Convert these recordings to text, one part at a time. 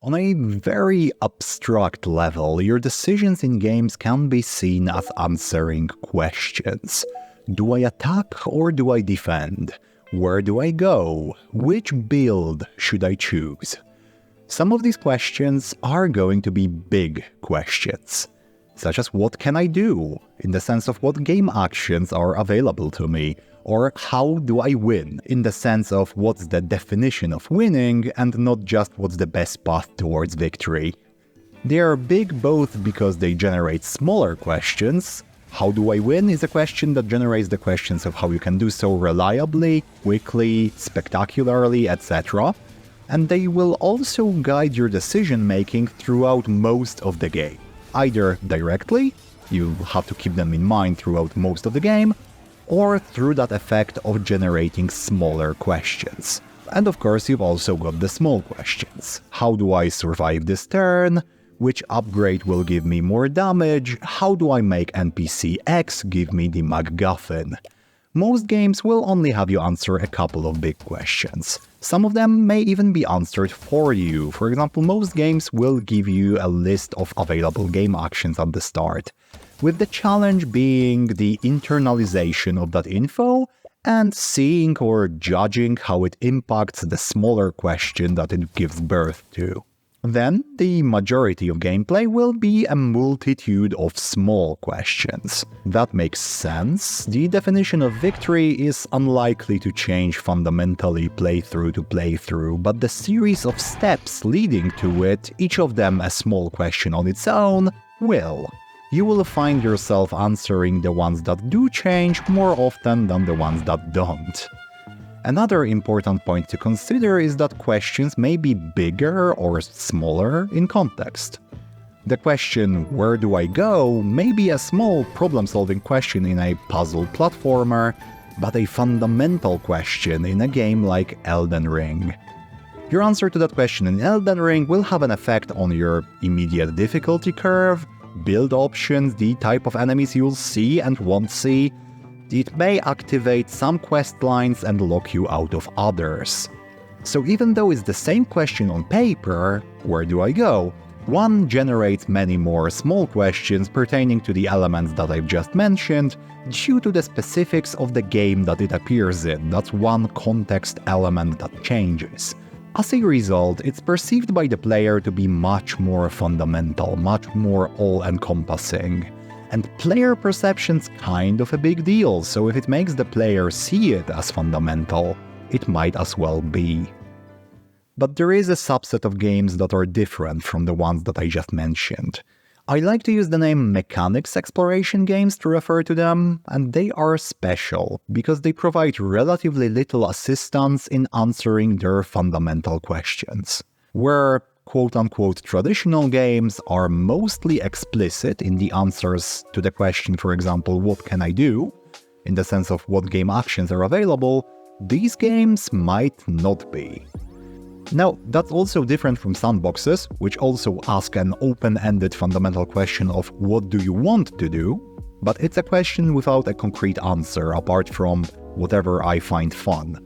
On a very abstract level, your decisions in games can be seen as answering questions. Do I attack or do I defend? Where do I go? Which build should I choose? Some of these questions are going to be big questions, such as what can I do, in the sense of what game actions are available to me, or how do I win, in the sense of what's the definition of winning and not just what's the best path towards victory. They are big both because they generate smaller questions. How do I win is a question that generates the questions of how you can do so reliably, quickly, spectacularly, etc. And they will also guide your decision making throughout most of the game. Either directly, you have to keep them in mind throughout most of the game, or through that effect of generating smaller questions. And of course, you've also got the small questions. How do I survive this turn? Which upgrade will give me more damage? How do I make NPC X give me the MacGuffin? Most games will only have you answer a couple of big questions. Some of them may even be answered for you. For example, most games will give you a list of available game actions at the start, with the challenge being the internalization of that info and seeing or judging how it impacts the smaller question that it gives birth to. Then, the majority of gameplay will be a multitude of small questions. That makes sense. The definition of victory is unlikely to change fundamentally playthrough to playthrough, but the series of steps leading to it, each of them a small question on its own, will. You will find yourself answering the ones that do change more often than the ones that don't. Another important point to consider is that questions may be bigger or smaller in context. The question, where do I go, may be a small problem-solving question in a puzzle platformer, but a fundamental question in a game like Elden Ring. Your answer to that question in Elden Ring will have an effect on your immediate difficulty curve, build options, the type of enemies you'll see and won't see. It may activate some quest lines and lock you out of others. So even though it's the same question on paper, where do I go? One generates many more small questions pertaining to the elements that I've just mentioned due to the specifics of the game that it appears in. That's one context element that changes. As a result, it's perceived by the player to be much more fundamental, much more all-encompassing. And player perception's kind of a big deal, so if it makes the player see it as fundamental, it might as well be. But there is a subset of games that are different from the ones that I just mentioned. I like to use the name mechanics exploration games to refer to them, and they are special because they provide relatively little assistance in answering their fundamental questions. Where quote-unquote traditional games are mostly explicit in the answers to the question, for example, what can I do? In the sense of what game actions are available, these games might not be. Now, that's also different from sandboxes, which also ask an open-ended fundamental question of what do you want to do, but it's a question without a concrete answer apart from whatever I find fun.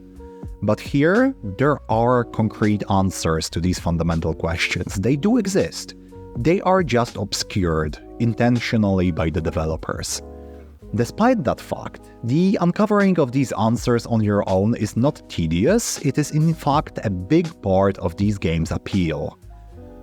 But here, there are concrete answers to these fundamental questions. They do exist. They are just obscured, intentionally by the developers. Despite that fact, the uncovering of these answers on your own is not tedious, it is in fact a big part of these games' appeal.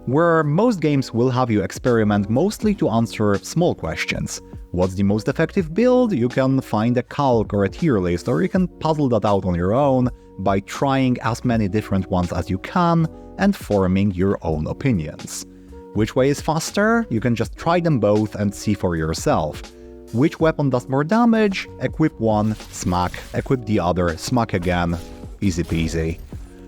Where most games will have you experiment mostly to answer small questions. What's the most effective build? You can find a calc or a tier list, or you can puzzle that out on your own by trying as many different ones as you can and forming your own opinions. Which way is faster? You can just try them both and see for yourself. Which weapon does more damage? Equip one, smack. Equip the other, smack again. Easy peasy.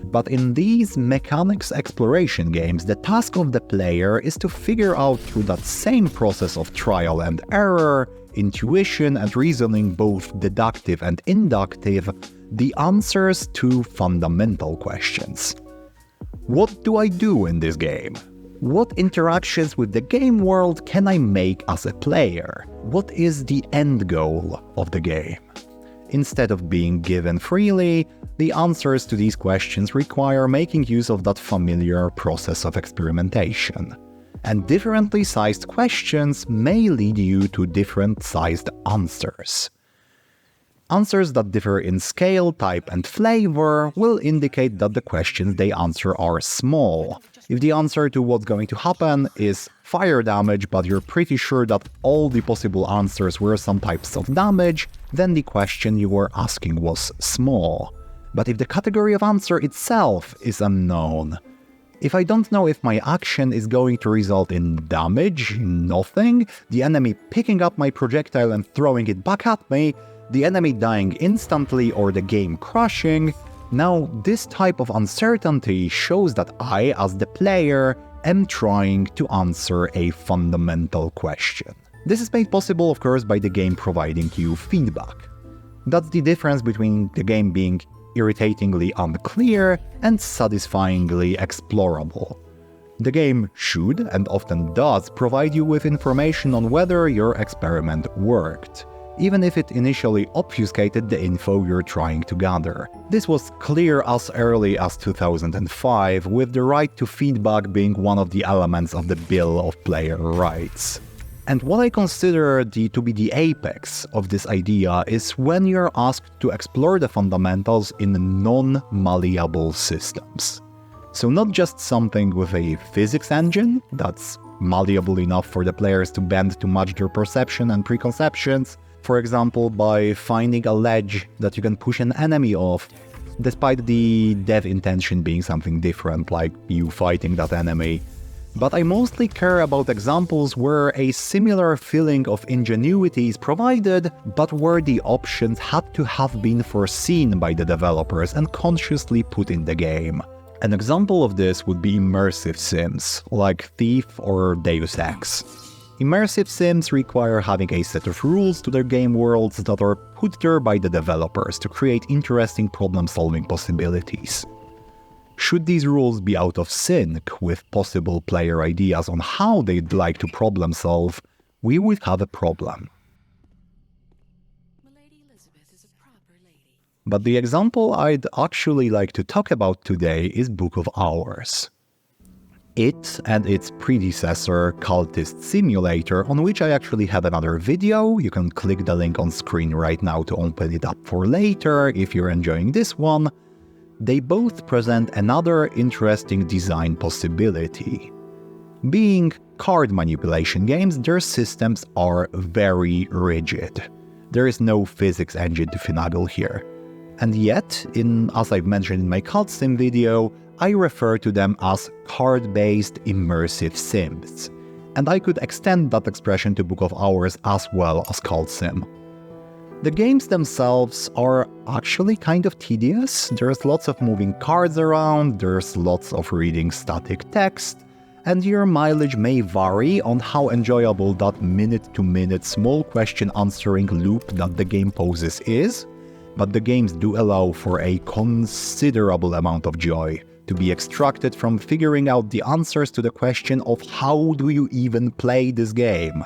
But in these mechanics exploration games, the task of the player is to figure out through that same process of trial and error, intuition and reasoning, both deductive and inductive, the answers to fundamental questions. What do I do in this game? What interactions with the game world can I make as a player? What is the end goal of the game? Instead of being given freely, the answers to these questions require making use of that familiar process of experimentation. And differently sized questions may lead you to different sized answers. Answers that differ in scale, type, and flavor will indicate that the questions they answer are small. If the answer to what's going to happen is fire damage, but you're pretty sure that all the possible answers were some types of damage, then the question you were asking was small. But if the category of answer itself is unknown, if I don't know if my action is going to result in damage, nothing, the enemy picking up my projectile and throwing it back at me, the enemy dying instantly, or the game crashing, now this type of uncertainty shows that I, as the player, am trying to answer a fundamental question. This is made possible, of course, by the game providing you feedback. That's the difference between the game being irritatingly unclear and satisfyingly explorable. The game should, and often does, provide you with information on whether your experiment worked, even if it initially obfuscated the info you're trying to gather. This was clear as early as 2005, with the right to feedback being one of the elements of the Bill of Player Rights. And what I consider to be the apex of this idea is when you're asked to explore the fundamentals in non-malleable systems. So not just something with a physics engine that's malleable enough for the players to bend to match their perception and preconceptions, for example by finding a ledge that you can push an enemy off, despite the dev intention being something different, like you fighting that enemy. But I mostly care about examples where a similar feeling of ingenuity is provided, but where the options had to have been foreseen by the developers and consciously put in the game. An example of this would be immersive sims, like Thief or Deus Ex. Immersive sims require having a set of rules to their game worlds that are put there by the developers to create interesting problem-solving possibilities. Should these rules be out of sync with possible player ideas on how they'd like to problem solve, we would have a problem. But the example I'd actually like to talk about today is Book of Hours. It and its predecessor, Cultist Simulator, on which I actually have another video. You can click the link on screen right now to open it up for later if you're enjoying this one. They both present another interesting design possibility. Being card manipulation games, their systems are very rigid. There is no physics engine to finagle here. And yet, as I've mentioned in my Cult Sim video, I refer to them as card-based immersive sims. And I could extend that expression to Book of Hours as well as Cult Sim. The games themselves are actually kind of tedious. There's lots of moving cards around, there's lots of reading static text, and your mileage may vary on how enjoyable that minute-to-minute small question answering loop that the game poses is, but the games do allow for a considerable amount of joy to be extracted from figuring out the answers to the question of how do you even play this game.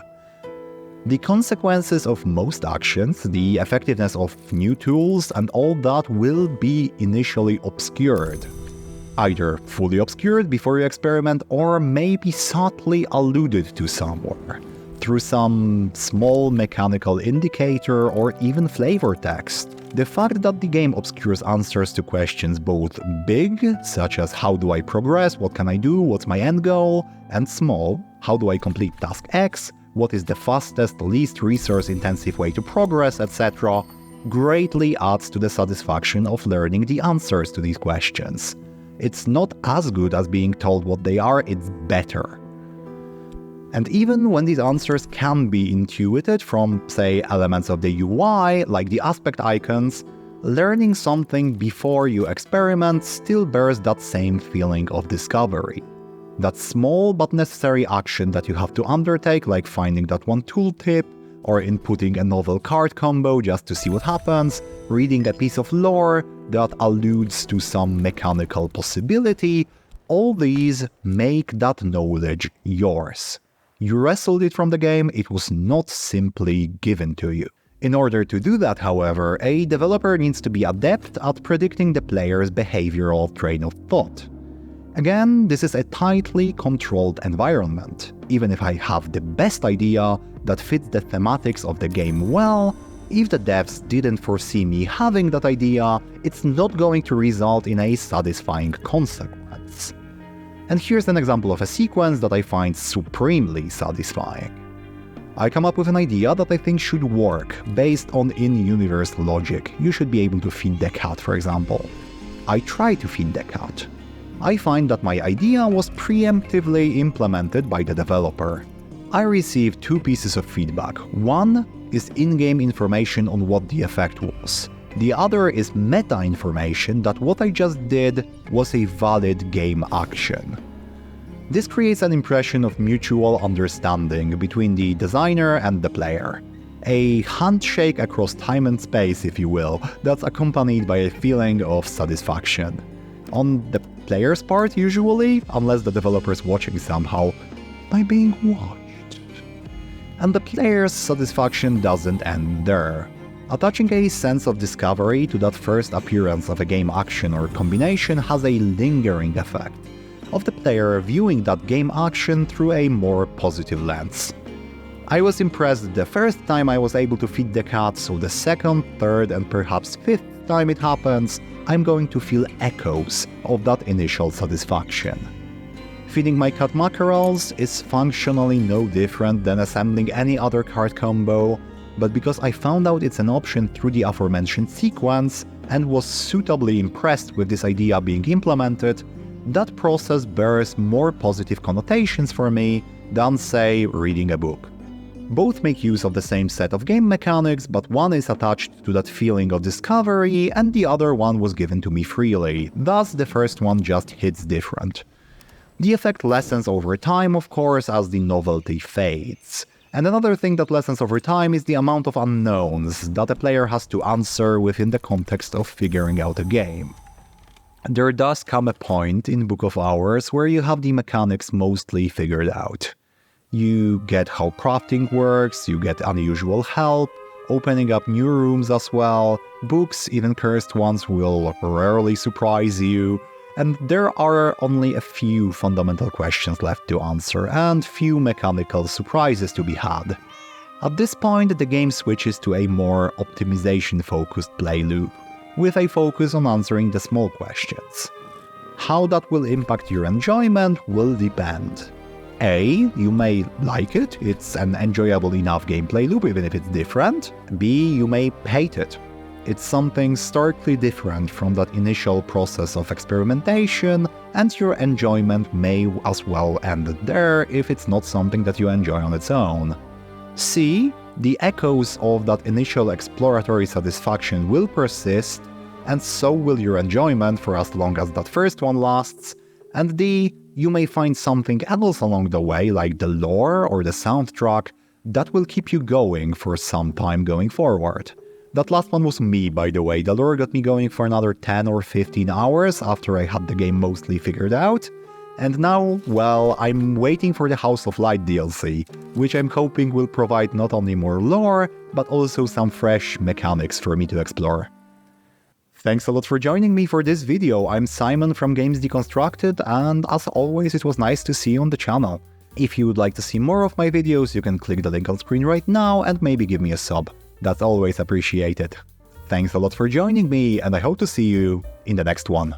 The consequences of most actions, the effectiveness of new tools, and all that will be initially obscured. Either fully obscured before you experiment, or maybe subtly alluded to somewhere, through some small mechanical indicator or even flavor text. The fact that the game obscures answers to questions both big, such as how do I progress, what can I do, what's my end goal, and small, how do I complete task X, what is the fastest, least resource-intensive way to progress, etc., greatly adds to the satisfaction of learning the answers to these questions. It's not as good as being told what they are, it's better. And even when these answers can be intuited from, say, elements of the UI, like the aspect icons, learning something before you experiment still bears that same feeling of discovery. That small but necessary action that you have to undertake, like finding that one tooltip, or inputting a novel card combo just to see what happens, reading a piece of lore that alludes to some mechanical possibility, all these make that knowledge yours. You wrestled it from the game, it was not simply given to you. In order to do that, however, a developer needs to be adept at predicting the player's behavioral train of thought. Again, this is a tightly controlled environment. Even if I have the best idea that fits the thematics of the game well, if the devs didn't foresee me having that idea, it's not going to result in a satisfying consequence. And here's an example of a sequence that I find supremely satisfying. I come up with an idea that I think should work, based on in-universe logic. You should be able to feed the cat, for example. I try to feed the cat. I find that my idea was preemptively implemented by the developer. I received 2 pieces of feedback. One is in-game information on what the effect was. The other is meta-information that what I just did was a valid game action. This creates an impression of mutual understanding between the designer and the player. A handshake across time and space, if you will, that's accompanied by a feeling of satisfaction. On the player's part, usually, unless the developer is watching somehow, by being watched. And the player's satisfaction doesn't end there. Attaching a sense of discovery to that first appearance of a game action or combination has a lingering effect of the player viewing that game action through a more positive lens. I was impressed the first time I was able to feed the cat, so the second, third, and perhaps 5th time it happens, I'm going to feel echoes of that initial satisfaction. Feeding my cat mackerels is functionally no different than assembling any other card combo, but because I found out it's an option through the aforementioned sequence and was suitably impressed with this idea being implemented, that process bears more positive connotations for me than, say, reading a book. Both make use of the same set of game mechanics, but one is attached to that feeling of discovery and the other one was given to me freely, thus the first one just hits different. The effect lessens over time, of course, as the novelty fades. And another thing that lessens over time is the amount of unknowns that a player has to answer within the context of figuring out a game. There does come a point in Book of Hours where you have the mechanics mostly figured out. You get how crafting works, you get unusual help, opening up new rooms as well, books, even cursed ones, will rarely surprise you, and there are only a few fundamental questions left to answer and few mechanical surprises to be had. At this point, the game switches to a more optimization-focused play loop, with a focus on answering the small questions. How that will impact your enjoyment will depend. A, you may like it, it's an enjoyable enough gameplay loop even if it's different. B, you may hate it. It's something starkly different from that initial process of experimentation, and your enjoyment may as well end there if it's not something that you enjoy on its own. C, the echoes of that initial exploratory satisfaction will persist, and so will your enjoyment for as long as that first one lasts. And D, you may find something else along the way, like the lore or the soundtrack, that will keep you going for some time going forward. That last one was me, by the way. The lore got me going for another 10 or 15 hours after I had the game mostly figured out. And now, well, I'm waiting for the House of Light DLC, which I'm hoping will provide not only more lore, but also some fresh mechanics for me to explore. Thanks a lot for joining me for this video. I'm Simon from Games Deconstructed, and as always, it was nice to see you on the channel. If you would like to see more of my videos, you can click the link on screen right now and maybe give me a sub. That's always appreciated. Thanks a lot for joining me, and I hope to see you in the next one.